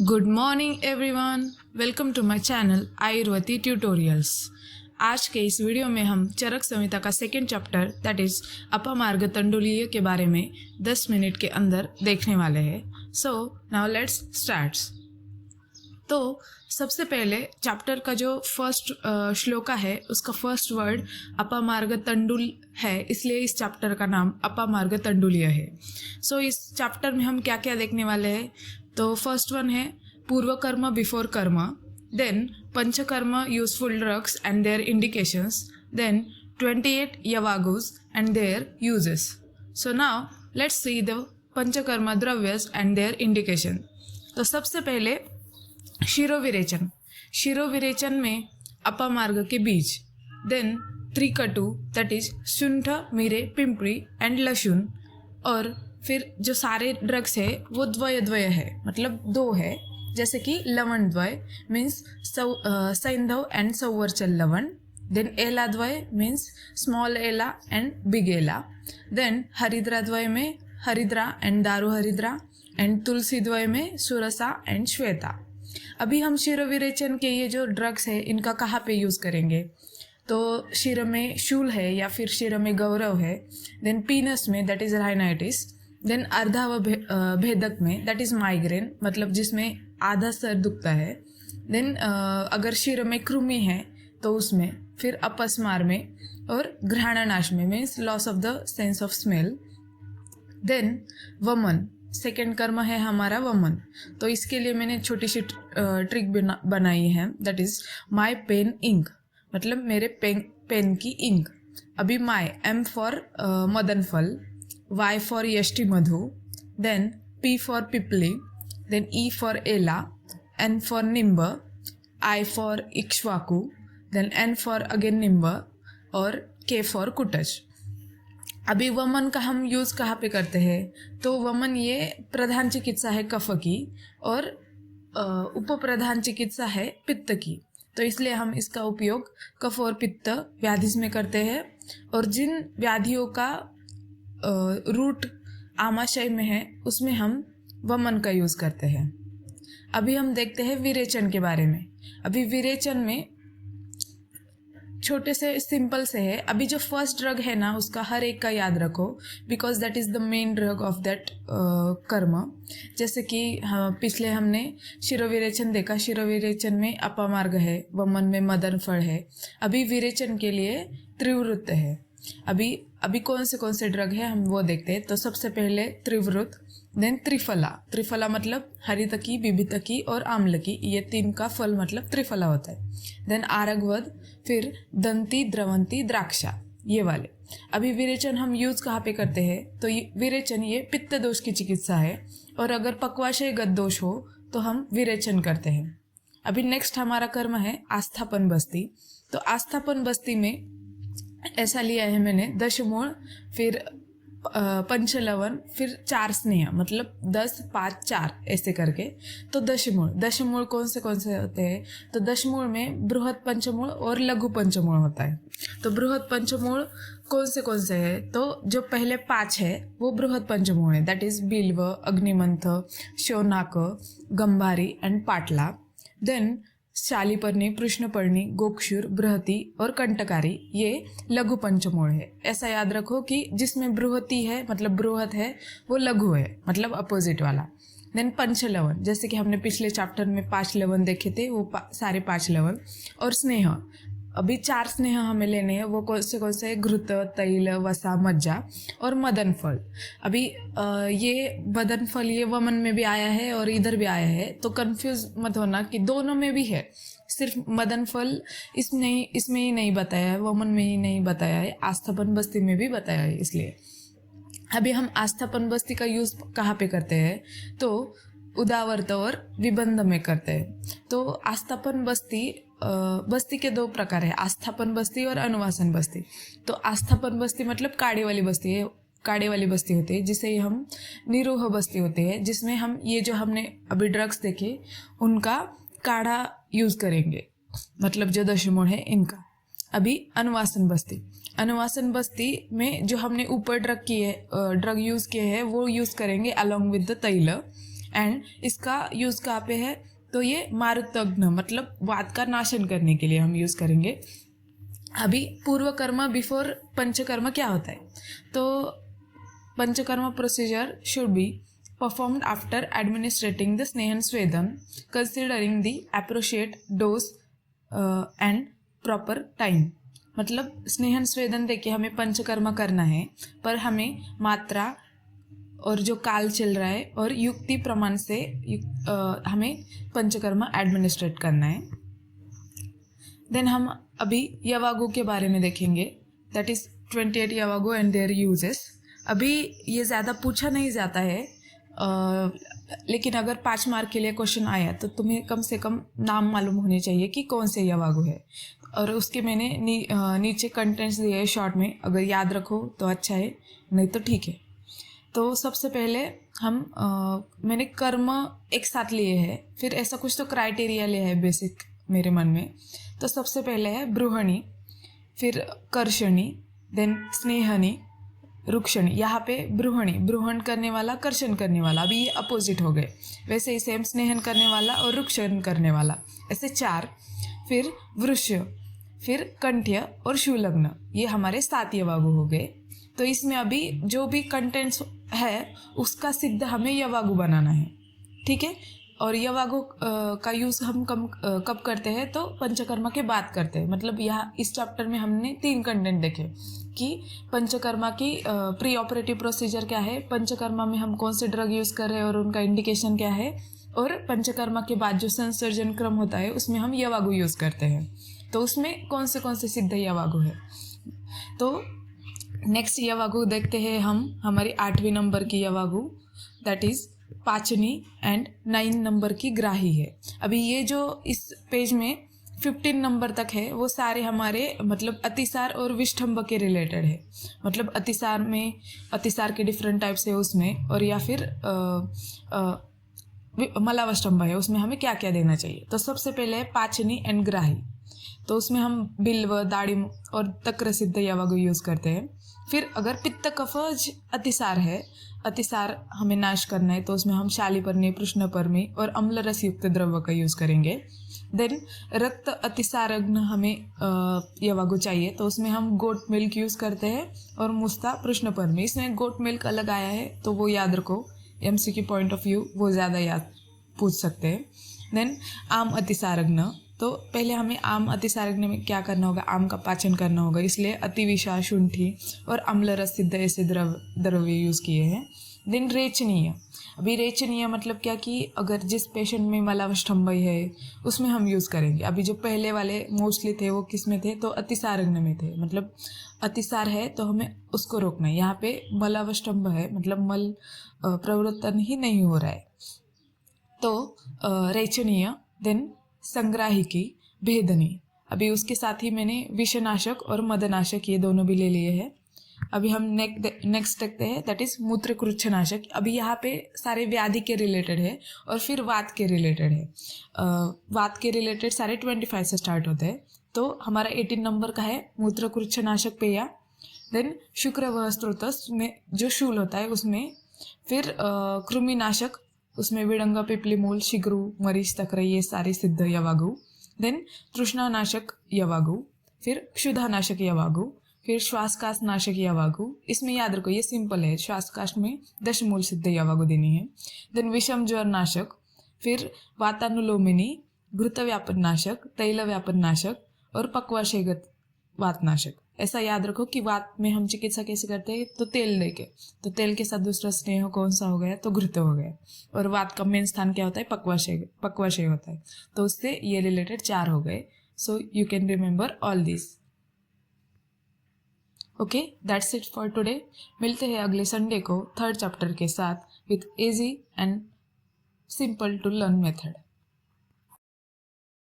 Good morning everyone, welcome to my channel Ayurvedi tutorials. आज के इस वीडियो में हम चरक संहिता का second chapter that is Apamarga Tanduliya के बारे में 10 मिनट के अंदर देखने वाले हैं। सो नाउ लेट्स स्टार्ट। तो सबसे पहले चैप्टर का जो फर्स्ट श्लोका है उसका फर्स्ट वर्ड अपामार्ग तंडुल है, इसलिए इस चैप्टर का नाम अपामार्ग तंडुलीय है। सो इस चैप्टर में हम क्या क्या देखने वाले हैं, तो फर्स्ट वन है पूर्व karma before karma, then panchakarma useful drugs and their indications, then 28 yavagus and their uses. So now let's see the panchakarma dravyas and their indication. तो सबसे पहले शिरोविरेचन। शिरोविरेचन में अपामार्ग के बीज, then trikatu that is shunth, mire, pimpari and lahsun, और फिर जो सारे ड्रग्स है वो द्वय द्वय है, मतलब दो है, जैसे कि लवण द्वय मीन्स सैंधव एंड संवरचल लवण, देन एला द्वय मीन्स स्मॉल एला एंड बिग एला, देन हरिद्रा द्वय में हरिद्रा एंड दारू हरिद्रा, एंड तुलसी द्वय में सुरसा एंड श्वेता। अभी हम शिरोविरेचन के ये जो ड्रग्स है इनका कहाँ पे यूज़ करेंगे, तो शिर में शूल है या फिर शिर में गौरव है, देन पीनस में दैट इज राइनाइटिस, देन अर्धाव भेदक में दैट इज माइग्रेन, मतलब जिसमें आधा सर दुखता है, देन अगर शिर में कृमि है तो उसमें, फिर अपस्मार में, और घ्राणनाश में means loss of the sense of smell, then वमन। सेकेंड कर्म है हमारा वमन, तो इसके लिए मैंने छोटी सी ट्रिक बनाई है, that is my pen ink, मतलब मेरे पेन की इंक। अभी माई M for madan phal, Y for yashti madhu, then P for pipli, then E for ela, N for nimb, I for ikshvaku, then N for again nimb, और के फॉर कुटज। अभी वमन का हम यूज़ कहाँ पे करते हैं, तो वमन ये प्रधान चिकित्सा है कफ की, और उप प्रधान चिकित्सा है पित्त की, तो इसलिए हम इसका उपयोग कफ और पित्त व्याधि में करते हैं। और जिन व्याधियों का रूट आमाशय में है उसमें हम वमन का यूज़ करते हैं। अभी हम देखते हैं विरेचन के बारे में। अभी विरेचन में छोटे से सिंपल से है। अभी जो फर्स्ट ड्रग है ना उसका हर एक का याद रखो, because that is the main drug of that कर्म। जैसे कि पिछले हमने शिरोविरेचन देखा, शिरोविरेचन में अपामार्ग है, वमन में मदन फल है, अभी विरेचन के लिए त्रिवृत्त है। अभी कौन से ड्रग है हम वो देखते हैं। तो सबसे पहले त्रिवृत्त, देन त्रिफला। त्रिफला मतलब हरितकी, बिभितकी और आम्लकी, ये तीन का फल मतलब त्रिफला होता है। देन आरगवद, फिर दंती, द्रवंती, द्राक्षा, ये वाले। अभी विरेचन हम यूज़ कहाँ पे करते हैं, तो विरेचन ये पित्त दोष की चिकित्सा है, और अगर पक्वाशय गत दोष हो तो हम विरेचन करते हैं। अभी नेक्स्ट हमारा कर्म है आस्थापन बस्ती। तो आस्थापन बस्ती में ऐसा लिया है मैंने दशमूल, फिर पंचलवन, फिर 4 स्नेह, मतलब 10, 5, 4 ऐसे करके। तो दशमूल कौन से होते हैं, तो दशमूल में बृहद पंचमूल और लघु पंचमूल होता है। तो बृहद पंचमूल कौन से है, तो जो पहले 5 है वो बृहद पंचमूल है, that is bilva, agnimanth, shaunak, gambhari and patala. Then shaliparni, krishnaparni, gokshur, brihati और कंटकारी, ये लघु पंचमूल है। ऐसा याद रखो कि जिसमें बृहति है मतलब बृहत है वो लघु है, मतलब अपोजिट वाला। देन पंचलवन, जैसे कि हमने पिछले चैप्टर में 5 लवन देखे थे, वो सारे 5 लवन। और स्नेह, अभी 4 स्नेह हमें लेने हैं, वो कौन से घृत, तैल, वसा, मज्जा और मदन फल। अभी ये मदन फल ये वमन में भी आया है और इधर भी आया है, तो कंफ्यूज मत होना कि दोनों में भी है, सिर्फ मदन फल इसमें ही नहीं बताया है, वमन में ही नहीं बताया है, आस्थापन बस्ती में भी बताया है। इसलिए अभी हम आस्थापन बस्ती का यूज़ कहाँ पे करते हैं, तो उदावर्त और विबंध में करते हैं। तो आस्थापन बस्ती के 2 प्रकार है, आस्थापन बस्ती और अनुवासन बस्ती। तो आस्थापन बस्ती मतलब काढ़े वाली बस्ती है, काढ़े वाली बस्ती होती है, जिसे हम निरूह बस्ती होते हैं, जिसमें हम ये जो हमने अभी ड्रग्स देखे उनका काढ़ा यूज़ करेंगे, मतलब जो दशमूल है इनका। अभी अनुवासन बस्ती में जो हमने ऊपर ड्रग यूज़ किए हैं वो यूज़ करेंगे अलॉन्ग विद द तैल, एंड इसका यूज़ कहाँ पे है, तो ये मारुतग्न मतलब वात का नाशन करने के लिए हम यूज़ करेंगे। अभी पूर्व कर्म बिफोर पंचकर्म क्या होता है, तो panchakarma procedure should be performed after administrating the Snehan Svedam, considering the appropriate dose and proper time। मतलब स्नेहन स्वेदन देके हमें पंचकर्म करना है, पर हमें मात्रा और जो काल चल रहा है और युक्ति प्रमाण से हमें पंचकर्म एडमिनिस्ट्रेट करना है। देन हम अभी यवागु के बारे में देखेंगे, that is 28 yavagu and their uses. अभी ये ज़्यादा पूछा नहीं जाता है, लेकिन अगर 5 मार्क के लिए क्वेश्चन आया तो तुम्हें कम से कम नाम मालूम होने चाहिए कि कौन से यवागु है, और उसके मैंने नीचे कंटेंट्स दिए है शॉर्ट में, अगर याद रखो तो अच्छा है, नहीं तो ठीक है। तो सबसे पहले हम मैंने कर्म एक साथ लिए हैं, फिर ऐसा कुछ तो क्राइटेरिया लिया है बेसिक मेरे मन में। तो सबसे पहले है ब्रूहणी, फिर कर्षणी, देन स्नेहनी, रुक्षणी। यहाँ पे ब्रूहणी ब्रूहण करने वाला, कर्षण करने वाला, अभी ये अपोजिट हो गए। वैसे ही सेम स्नेहन करने वाला और रुक्षण करने वाला, ऐसे 4। फिर वृष्य, फिर कंठ्य और शूलग्न, ये हमारे 7 यवागु हो गए। तो इसमें अभी जो भी कंटेंट्स है उसका सिद्ध हमें यवागु बनाना है, ठीक है। और यवागु का यूज़ हम कब करते हैं, तो पंचकर्मा के बाद करते हैं। मतलब यहाँ इस चैप्टर में हमने 3 कंटेंट देखे कि पंचकर्मा की प्री ऑपरेटिव प्रोसीजर क्या है, पंचकर्मा में हम कौन से ड्रग यूज़ कर रहे हैं और उनका इंडिकेशन क्या है, और पंचकर्मा के बाद जो संसर्जन क्रम होता है उसमें हम यवागु यूज़ करते हैं, तो उसमें कौन से सिद्ध यवागु है। तो नेक्स्ट यवागु देखते हैं हम, हमारी 8वीं नंबर की यवागु, दैट इज़ पाचनी एंड 9 नंबर की ग्राही है। अभी ये जो इस पेज में 15 नंबर तक है वो सारे हमारे मतलब अतिसार और विष्ठंभ के रिलेटेड है। मतलब अतिसार में अतिसार के डिफरेंट टाइप्स है उसमें, और या फिर मलावष्टंभ है, उसमें हमें क्या क्या देना चाहिए। तो सबसे पहले है पाचनी एंड ग्राही, तो उसमें हम बिल्व, दाड़िम और तक्र सिद्ध यवागु यूज़ करते हैं। फिर अगर पित्त कफज अतिसार है, अतिसार हमें नाश करना है, तो उसमें हम शालिपर्णी, कृष्णपर्णी और अम्ल रस युक्त द्रव्य का यूज़ करेंगे। देन रक्त अतिसारग्न हमें यवागु चाहिए, तो उसमें हम गोट मिल्क यूज़ करते हैं, और मुस्ता कृष्णपर्णी। इसमें गोट मिल्क अलग आया है तो वो याद रखो, MCQ पॉइंट ऑफ व्यू वो ज़्यादा याद पूछ सकते हैं। देन आम अतिसारग्न, तो पहले हमें आम अतिसारग्न में क्या करना होगा, आम का पाचन करना होगा, इसलिए अतिविषा, शुंठी और अम्ल रस सिद्ध ऐसे द्रव्य यूज़ किए हैं। देन रेचनीय, अभी रेचनीय मतलब क्या कि अगर जिस पेशेंट में मलावष्टंभ है उसमें हम यूज़ करेंगे। अभी जो पहले वाले मोस्टली थे वो किस में थे, तो अतिसारग्न में थे, मतलब अतिसार है तो हमें उसको रोकना है। यहाँ पे मलावष्टंभ है, मतलब मल प्रवर्तन ही नहीं हो रहा है, तो रेचनीय। देन संग्राहिकी, भेदनी, अभी उसके साथ ही मैंने विषनाशक और मदनाशक ये दोनों भी ले लिए हैं। अभी हम नेक्स्ट देखते हैं, दैट इज़ मूत्रकृच्छनाशक। अभी यहाँ पे सारे व्याधि के रिलेटेड है और फिर वात के रिलेटेड है। वात के रिलेटेड सारे 25 से स्टार्ट होते हैं, तो हमारा 18 नंबर का है मूत्रकृच्छनाशक पेया। देन शुक्रवह स्रोतस में जो शूल होता है उसमें, फिर कृमिनाशक, उसमें विडंगा, पिपलीमूल, शिग्रू, मरीच, तक्र, ये सारे सिद्ध यवागु। देन तृष्णानाशक यवागु, फिर क्षुधानाशक यवागु, फिर श्वासकाश नाशक यवागु। इसमें याद रखो ये सिंपल है, श्वासकाश में 10 मूल सिद्ध यवागु देनी है। देन विषम ज्वर नाशक, फिर वातानुलोमिनी, घृत व्यापन नाशक, तैल व्यापन नाशक और पक्वाशयगत वातनाशक। ऐसा याद रखो कि वात में हम चिकित्सा कैसे करते हैं, तो तेल देके, तो तेल के साथ दूसरा स्नेह कौन सा हो गया, तो घृत हो गया। और वात का मेन स्थान क्या होता है, पक्वाशय होता है, तो उससे ये रिलेटेड 4 हो गए। So you can remember all this. Okay, that's it for today. मिलते हैं अगले संडे को 3rd चैप्टर के साथ with easy and simple to learn method.